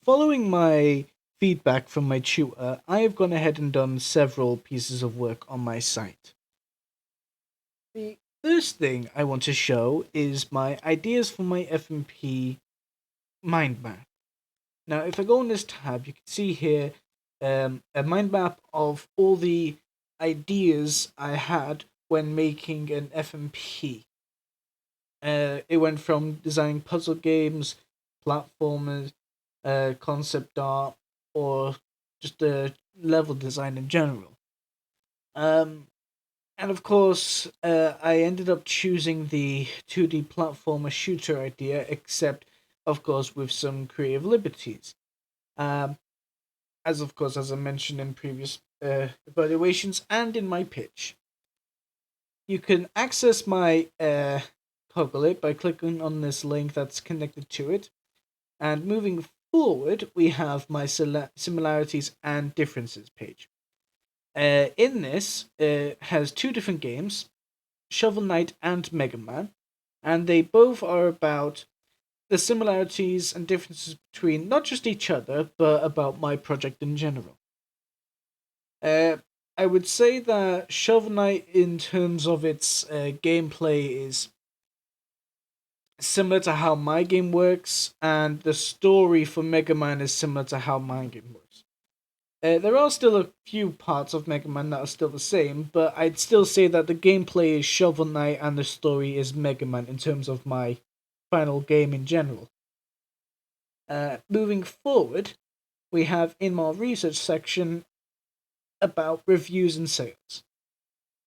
Following my feedback from my tutor, I have gone ahead and done several pieces of work on my site. The first thing I want to show is my ideas for my FMP mind map. Now, if I go on this tab, you can see here a mind map of all the ideas I had when making an FMP. It went from designing puzzle games, platformers, concept art, or just level design in general. Um, and of course, I ended up choosing the 2D platformer shooter idea, except, of course, with some creative liberties. Um, as of course, as I mentioned in previous evaluations and in my pitch. You can access my Coglit by clicking on this link that's connected to it. And moving forward, we have my similarities and differences page. In this, has two different games, Shovel Knight and Mega Man, and they both are about the similarities and differences between not just each other, but about my project in general. Uh, I would say that Shovel Knight, in terms of its gameplay, is similar to how my game works, and the story for Mega Man is similar to how my game works. There are still a few parts of Mega Man that are still the same, but I'd still say that the gameplay is Shovel Knight and the story is Mega Man in terms of my final game in general. Moving forward, we have in my research section about reviews and sales.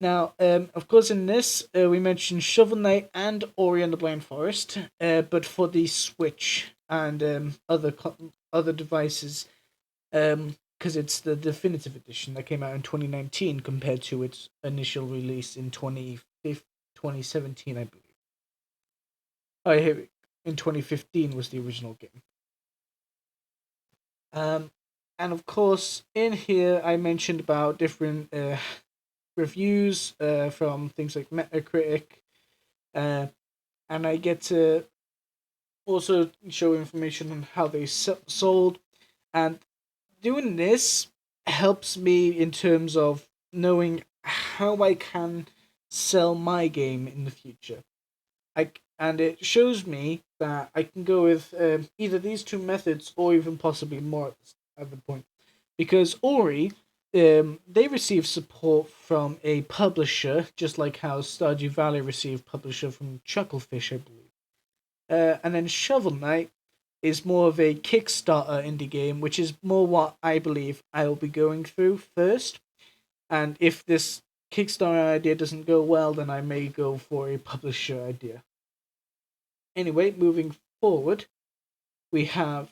Now, of course, in this, we mentioned Shovel Knight and Ori and the Blind Forest, but for the Switch and other devices, because it's the definitive edition that came out in 2019 compared to its initial release in 2017, I believe. Oh, here in 2015 was the original game. Um, and of course, in here, I mentioned about different reviews from things like Metacritic, uh, and I get to also show information on how they sold. And doing this helps me in terms of knowing how I can sell my game in the future. And it shows me that I can go with either these two methods or even possibly more at the point. Because Ori, they receive support from a publisher, just like how Stardew Valley received publisher from Chucklefish, I believe. And then Shovel Knight is more of a Kickstarter indie game, which is more what I believe I will be going through first. And if this Kickstarter idea doesn't go well, then I may go for a publisher idea. Anyway, moving forward, we have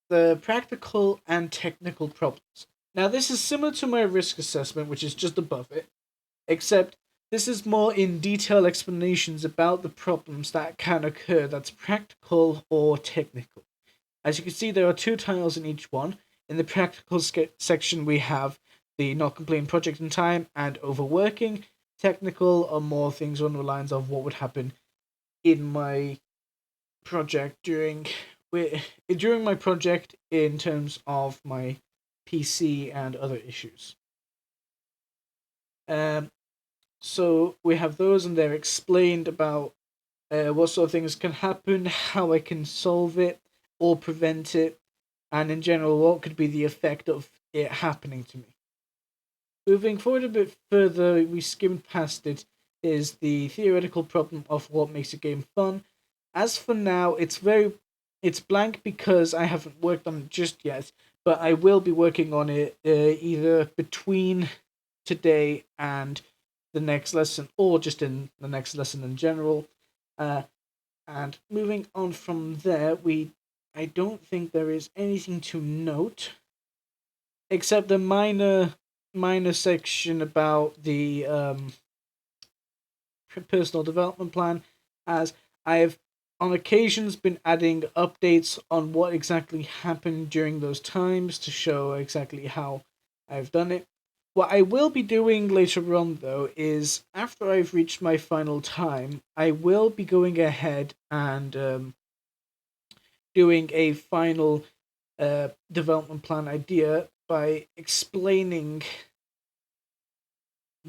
the practical and technical problems. Now, this is similar to my risk assessment, which is just above it, except this is more in detail explanations about the problems that can occur that's practical or technical. As you can see, there are two tiles in each one. In the practical section, we have the not completing project in time and overworking. Technical are more things on the lines of what would happen in my project during my project in terms of my PC and other issues. Um, so we have those, and they're explained about what sort of things can happen, how I can solve it or prevent it, and in general, what could be the effect of it happening to me. Moving forward a bit further, we skimmed past it, is the theoretical problem of what makes a game fun. As for now, it's blank because I haven't worked on it just yet, but I will be working on it either between today and the next lesson, or just in the next lesson in general. And moving on from there, I don't think there is anything to note except the minor section about the personal development plan, as I have on occasions been adding updates on what exactly happened during those times to show exactly how I've done it. What I will be doing later on, though, is after I've reached my final time, I will be going ahead and doing a final development plan idea by explaining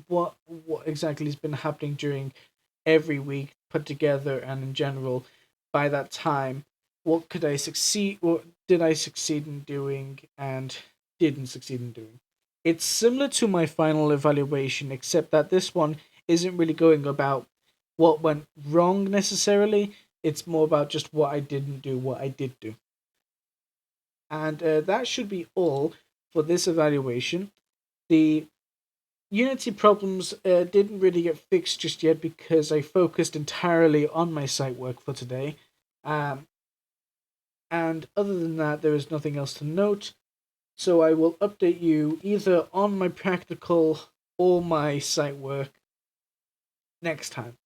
what exactly has been happening during every week put together, and in general, by that time, what could I succeed, what did I succeed in doing and didn't succeed in doing. It's similar to my final evaluation, except that this one isn't really going about what went wrong necessarily. It's more about just what I didn't do, what I did do. And that should be all for this evaluation. The Unity problems didn't really get fixed just yet because I focused entirely on my site work for today. Um, and other than that, there is nothing else to note. So I will update you either on my practical or my site work next time.